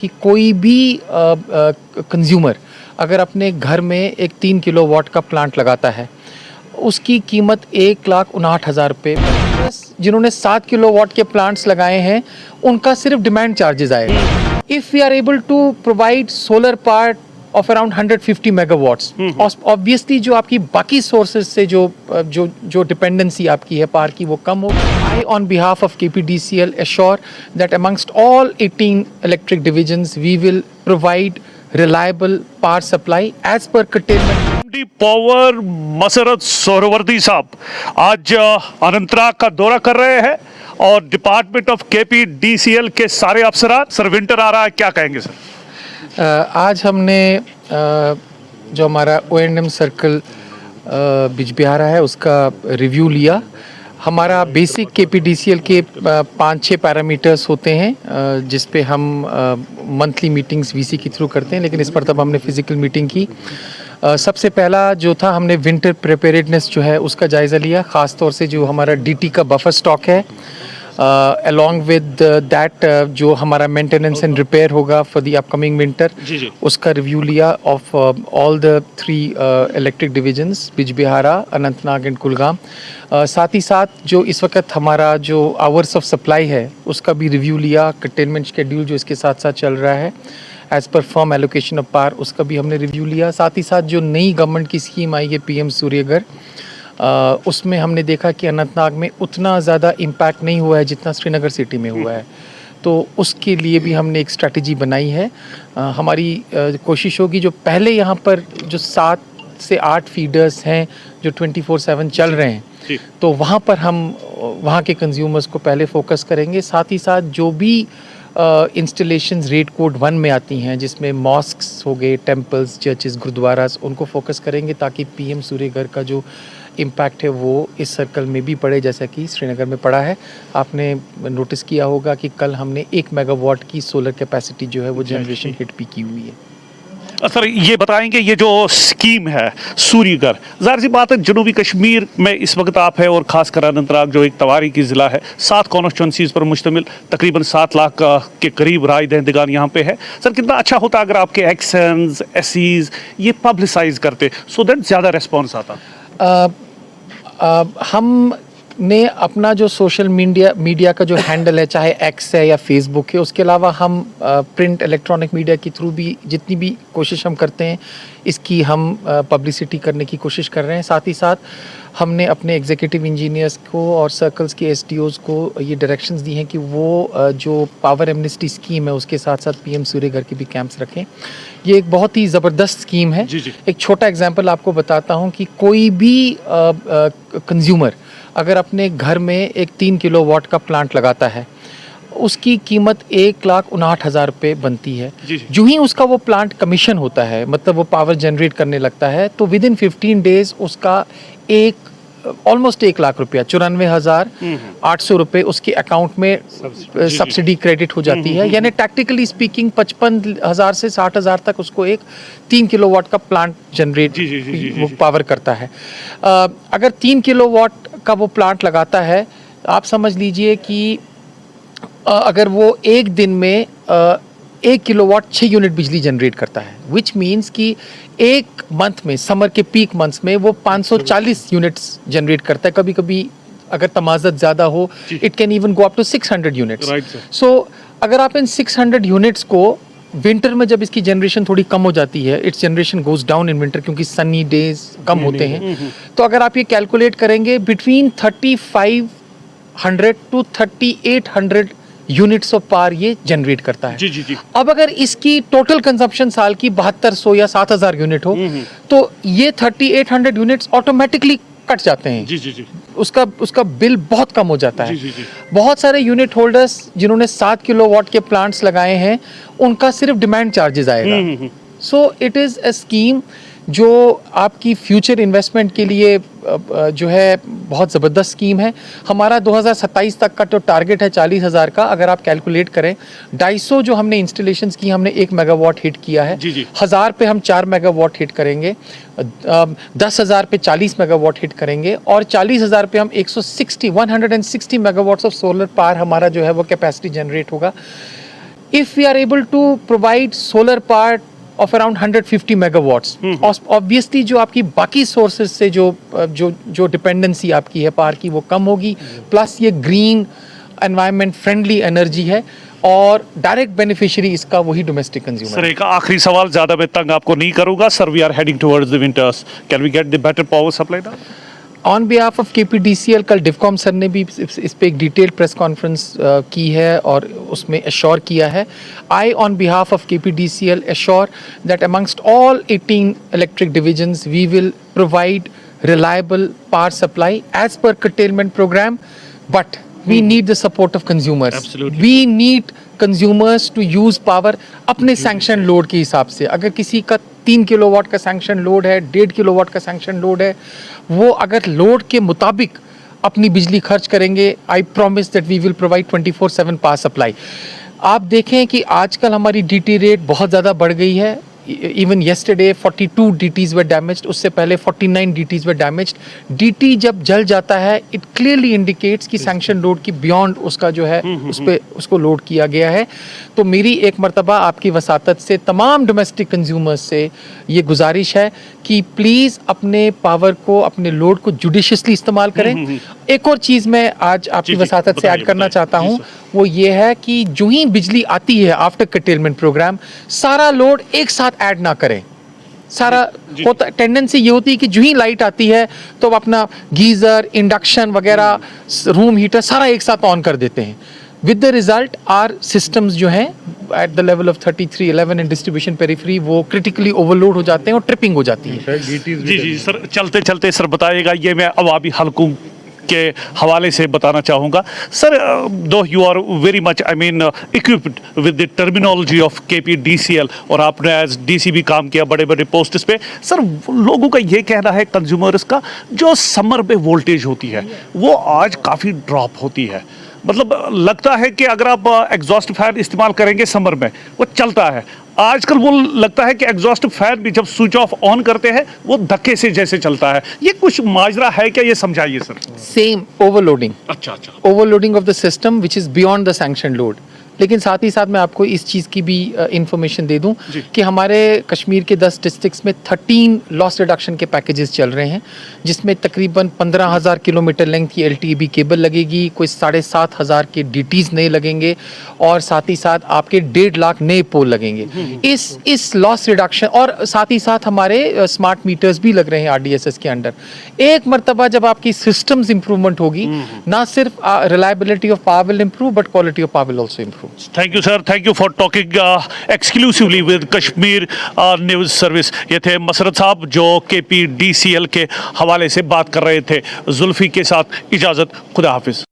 कि कोई भी कंज्यूमर अगर अपने घर में एक 3 किलोवाट का प्लांट लगाता है, उसकी कीमत 1,59,000 रुपये। जिन्होंने 7 किलोवाट के प्लांट्स लगाए हैं, उनका सिर्फ डिमांड चार्जेस आएगा। If we are able to provide solar part of around 150 megawatts, obviously जो आपकी बाकी सोर्सेज से जो डिपेंडेंसी आपकी है पावर की, वो कम होगी। I on behalf of KPDCL assure that amongst all 18 electric divisions we will provide reliable power supply as per curtailment. MD power Masrat Suhrawardy साहब आज अनंतनाग का दौरा कर रहे हैं और डिपार्टमेंट ऑफ केपीडीसीएल के सारे अफसरान। सर विंटर आ रहा है, क्या कहेंगे सर? आज हमने जो हमारा O&M सर्कल बिजबिहारा है उसका रिव्यू लिया। हमारा बेसिक KPDCL के 5-6 पैरामीटर्स होते हैं जिस पे हम मंथली मीटिंग्स VC के थ्रू करते हैं, लेकिन इस पर तब हमने फिजिकल मीटिंग की। सबसे पहला जो था, हमने विंटर प्रिपेयर्डनेस जो है उसका जायज़ा लिया, ख़ास तौर से जो हमारा DT का बफर स्टॉक है, अलॉन्ग विद दैट जो हमारा मेंटेनेंस एंड रिपेयर होगा फॉर द अपकमिंग विंटर, उसका रिव्यू लिया of all the 3 electric divisions, Bijbehara, Anantnag and Kulgam. साथ ही साथ जो इस वक्त हमारा जो आवर्स ऑफ सप्लाई है उसका भी रिव्यू लिया, कंटेनमेंट शेड्यूल जो इसके साथ साथ चल रहा है as per firm allocation of power, उसका भी हमने रिव्यू लिया। साथ ही साथ जो नई गवर्नमेंट की स्कीम आई है PM सूर्यघर, उसमें हमने देखा कि अनंतनाग में उतना ज़्यादा इम्पैक्ट नहीं हुआ है जितना श्रीनगर सिटी में हुआ है, तो उसके लिए भी हमने एक स्ट्रैटेजी बनाई है। हमारी कोशिश होगी जो पहले यहाँ पर जो 7 से 8 फीडर्स हैं जो 24/7 चल रहे हैं, तो वहाँ पर हम वहाँ के कंज्यूमर्स को पहले फोकस करेंगे। साथ ही साथ जो भी इंस्टॉलेशंस रेट कोड 1 में आती हैं, जिसमें मॉस्क्स हो गए, टेम्पल्स, चर्चेस, गुरुद्वारास, उनको फोकस करेंगे ताकि PM सूर्यघर का जो इम्पैक्ट है वो इस सर्कल में भी पड़े जैसा कि श्रीनगर में पड़ा है। आपने नोटिस किया होगा कि कल हमने 1 मेगावाट की सोलर कैपेसिटी जो है वो जनरेशन हिट भी की हुई है। सर ये बताएंगे, ये जो स्कीम है सूर्यघर, ज़ाहिर सी बात है जनूबी कश्मीर में इस वक्त आप है और ख़ासकर अनंतनाग जो एक तवारीखी ज़िला है, 7 कॉन्स्टिट्यूंसीज़ पर मुश्तमिल, तकरीबन 7 लाख के करीब राय दहिंदगान यहाँ पे है। सर कितना अच्छा होता अगर आपके एक्शंस, एसीज ये पब्लिसाइज करते, सो दैट ज़्यादा रिस्पॉन्स आता। हमने अपना जो सोशल मीडिया का जो हैंडल है, चाहे X है या फेसबुक है, उसके अलावा हम प्रिंट इलेक्ट्रॉनिक मीडिया के थ्रू भी जितनी भी कोशिश हम करते हैं इसकी हम पब्लिसिटी करने की कोशिश कर रहे हैं। साथ ही साथ हमने अपने एग्जीक्यूटिव इंजीनियर्स को और सर्कल्स के SDOs को ये डायरेक्शंस दी हैं कि वो जो पावर एमनेस्टी स्कीम है उसके साथ साथ PM सूर्यघर के भी कैंप्स रखें। ये एक बहुत ही ज़बरदस्त स्कीम है। एक छोटा एग्जांपल आपको बताता हूँ कि कोई भी कंज्यूमर अगर अपने घर में एक 3 किलोवाट का प्लांट लगाता है, उसकी कीमत 1,59,000 रुपये बनती है। जो ही उसका वो प्लांट कमीशन होता है, मतलब वो पावर जनरेट करने लगता है, तो विद इन 15 डेज उसका ऑलमोस्ट 1 लाख रुपया, 94,800 रुपये उसके अकाउंट में सब्सिडी क्रेडिट हो जाती है। यानी टैक्टिकली स्पीकिंग 55,000 से 60,000 तक उसको एक 3 किलोवाट का प्लांट जनरेट वो पावर करता है। अगर 3 किलोवाट का वो प्लांट लगाता है, आप समझ लीजिए कि अगर वो एक दिन में 1 किलोवाट 6 यूनिट बिजली जनरेट करता है, विच मीन्स कि एक मंथ में, समर के पीक मंथ्स में वो 540 यूनिट्स जनरेट करता है। कभी कभी अगर तमाज़त ज़्यादा हो, it can even go up to 600 units. So अगर आप इन 600 यूनिट्स को विंटर में, जब इसकी जनरेशन थोड़ी कम हो जाती है, it's generation goes down in winter क्योंकि सनी डेज कम होते हैं, तो अगर आप ये कैलकुलेट करेंगे between 3,500 to 3,800 units of power ये जनरेट करता है। अब अगर इसकी टोटल कंजप्शन साल की 7200 या 7,000 यूनिट हो, तो ये 3,800 यूनिट्स ऑटोमेटिकली कट जाते हैं। उसका बिल बहुत कम हो जाता है। बहुत सारे यूनिट होल्डर्स जिन्होंने 7 किलोवाट के प्लांट्स लगाए हैं, उनका सिर्फ डिमांड चार्जेस आएगा। So it is a scheme जो आपकी फ्यूचर इन्वेस्टमेंट के लिए जो है बहुत ज़बरदस्त स्कीम है। हमारा 2027 तक का जो टारगेट है 40,000 का, अगर आप कैलकुलेट करें, 250 जो हमने इंस्टॉलेशंस की, हमने 1 मेगावाट हिट किया है। 1000 पे हम 4 मेगावाट हिट करेंगे, 10,000 पे 40 मेगावाट हिट करेंगे और 40,000 पे हम 160 मेगावाट्स ऑफ सोलर पावर हमारा जो है वो कैपेसिटी जनरेट होगा। if we are able to provide solar power of around 150 megawatts, obviously जो आपकी बाकी sources से जो dependency आपकी है पावर की वो कम होगी, प्लस ये green environment friendly energy है और डायरेक्ट बेनिफिशियरी इसका वही डोमेस्टिक कंज्यूमर। सर एक आखिरी सवाल, ज्यादा मैं तंग आपको नहीं करूंगा। Sir we are heading towards the winters, can we get the better power supply now? On behalf of KPDCL कल डिफकॉम सर ने भी इस पे एक डिटेल्ड प्रेस कॉन्फ्रेंस की है और उसमें एश्योर किया है। I on behalf of KPDCL assure that amongst all 18 electric divisions we will provide reliable power supply as per curtailment program, but we need the support of consumers. Absolutely. We need consumers to use power अपने sanction load के हिसाब से। अगर किसी का 3 kilowatt का sanction load है, 1.5 kilowatt का sanction load है, वो अगर लोड के मुताबिक अपनी बिजली खर्च करेंगे, I promise that we will provide 24/7 power supply. आप देखें कि आजकल हमारी DT रेट बहुत ज़्यादा बढ़ गई है। Even yesterday 42 DTs were damaged, उससे पहले 49 DTs were damaged. DT जब जल जाता है it clearly indicates कि sanction load की beyond उसका जो है उस पे उसको लोड किया गया है। तो मेरी एक मर्तबा आपकी वसातत से तमाम डोमेस्टिक कंज्यूमर्स से ये गुजारिश है कि प्लीज़ अपने पावर को, अपने लोड को जुडिशियसली इस्तेमाल करें। एक और चीज़ मैं आज आपकी वसातत से ऐड करना चाहता हूँ, वो ये है कि जो ही बिजली आती है आफ्टर कर्टेलमेंट प्रोग्राम, सारा लोड एक साथ ऐड ना करें। सारा होता टेंडेंसी ये होती है कि जो ही लाइट आती है तो अब अपना गीज़र, इंडक्शन वगैरह, रूम हीटर सारा एक साथ ऑन कर देते हैं। With the result are systems जो हैं at the level of 3311 and distribution periphery वो क्रिटिकली ओवरलोड हो जाते हैं और ट्रिपिंग हो जाती है। जी जी सर, चलते चलते सर बताइएगा, ये मैं अवामी हलकों के हवाले से बताना चाहूँगा sir, though you are very much I mean equipped with the terminology of KPDCL और आपने एज DC भी काम किया बड़े बड़े पोस्ट्स पे। सर लोगों का ये कहना है, कंज्यूमर्स का, जो समर पे वोल्टेज होती है वो आज काफ़ी ड्रॉप होती है। मतलब लगता है कि अगर आप एग्जॉस्ट फैन इस्तेमाल करेंगे समर में वो चलता है, आजकल वो लगता है कि एग्जॉस्ट फैन भी जब स्विच ऑफ ऑन करते हैं वो धक्के से जैसे चलता है। ये कुछ माजरा है क्या, ये समझाइए सर। सेम ओवरलोडिंग, अच्छा अच्छा, overloading of the system which is beyond the sanction load. लेकिन साथ ही साथ मैं आपको इस चीज़ की भी इंफॉर्मेशन दे दूं कि हमारे कश्मीर के 10 डिस्ट्रिक्ट्स में 13 लॉस रिडक्शन के पैकेजेस चल रहे हैं, जिसमें तकरीबन 15,000 किलोमीटर लेंथ की LTEB केबल लगेगी, कोई 7,500 के DTs नए लगेंगे और साथ ही साथ आपके 1.5 लाख नए पोल लगेंगे। इस लॉस रिडक्शन और साथ ही साथ हमारे स्मार्ट मीटर्स भी लग रहे हैं RDSS के अंडर। एक मरतबा जब आपकी सिस्टम्स इंप्रूवमेंट होगी, ना सिर्फ reliability of power will improve but quality of power will also improve. Thank you sir, thank you for talking exclusively with Kashmir news service. ये थे मसरत साहब जो KPDCL के हवाले से बात कर रहे थे। जुल्फी के साथ इजाज़त, खुदा हाफिज़।